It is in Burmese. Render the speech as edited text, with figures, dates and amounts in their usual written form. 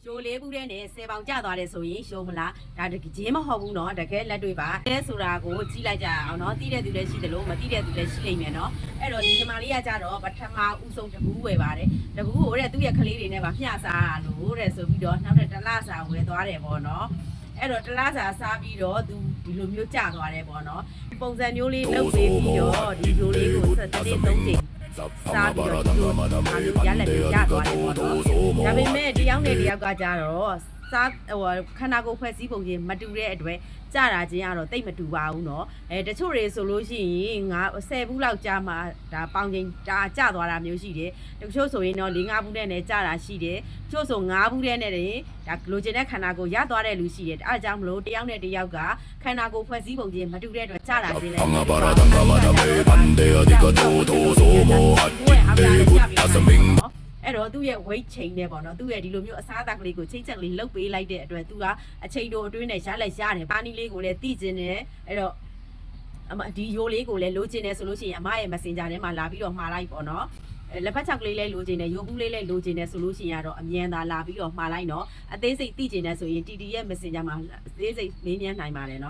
ရှိုးလေးဘူးတဲ့နဲ့10ပေါင်ကျသွားတယ်ဆိုရင်ရှိုးမလားဒါတကယ်ချင်းမဟုတ်ဘူးเนาะတကယ်လက်တွေ့ပါအဲဆိုတာကိုကြည့်လိုက်ကြအောင်เนาะတိတဲ့သူလည်းရှိတယ်လို့မတိတဲ့သူလည်းရှိနေမယ်เนาะအဲ့တော့ဒီညီမလေးကကြတော့ပထမဦးဆုံးတကူးဝယ်ပါတယ်တကူးကိုတဲ့သူ့ရဲ့ကလေးတွေနဲ့ပါမျှစားလို့တဲ့ဆိုပြီးတော့နောက်တဲ့တလစာဝယ်သွားတယ်ပေါ့เนาะအဲ့တော့တလားစာစားပြီးတော့သူဒီလိုမျိုးကြာသွားတယ်ပေါ့နော်ပုံစံမျိုးလေးလုပ်ပေးပြီးတော့ဒီလိုလေးကိုတစ်နေ့3ချိန်စားပြီးတော့ဒီလိုရလက်တွေကြာသွားတယ်ပေါ့နော်ဒါပေမဲ့တယောက်နဲ့တယောက်ကကြတော့စားခန္ဓာကိုယ်ဖွဲ့စည်းပုံချင်းမတူတဲ့အတွက်ကြာတာချင်းကတော့တိတ်မတူပါဘူးเนาะတချို့တွေဆိုလို့ရှိရင်10ဘူးလောက်ကြာမှဒါပေါင်ချင်းဒါကြာသွားတာမျိုးရှိတယ်တချို့ဆိုရင်တော့4-5ဘူးနဲ့ကြာတာရှိတယ်တချို့ဆို5ဘူးနဲ့ဒါလိုချင်တဲ့ခန္ဓာကိုယ်ရသွားတဲ့လူရှိတယ်အဲအကြောင်းမလို့တယောက်နဲ့တယောက်ကခန္ဓာကိုယ်ဖွဲ့စည်းပုံချင်းမတူတဲ့အတွက်ကြာတာချင်းလည်းအဲ့တော့သူ့ရဲ့ weight ချိန်နဲ့ပေါ့နော်သူ့ရဲ့ဒီလိုမျိုးအစားအသောက်ကလေးကိုချိန်ချက်ကလေးလုတ်ပေးလိုက်တဲ့အတွက်သူကအချိန်တိုအတွင်းနဲ့ရလိုက်ရတယ်ပါနီလေးကိုလည်းတိကျင်တယ်အဲ့တော့ဒီရိုးလေးကိုလည်းလိုချင်တယ်ဆိုလို့ရှိရင်အမရဲ့ Messenger ထဲမှာလာပြီးတော့မှာလိုက်ပေါ့နော်လက်ဖက်ချောက်ကလေးလည်းလိုချင်တယ်ရိုးဘူးလေးလည်းလိုချင်တယ်ဆိုလို့ရှိရင်တော့အမြန်သာလာပြီးတော့မှာလိုက်နော်အသေးစိတ်သိချင်တယ်ဆိုရင် TT ရဲ့ Messenger မှာအသေးစိတ်မေးမြန်းနိုင်ပါတယ်နော်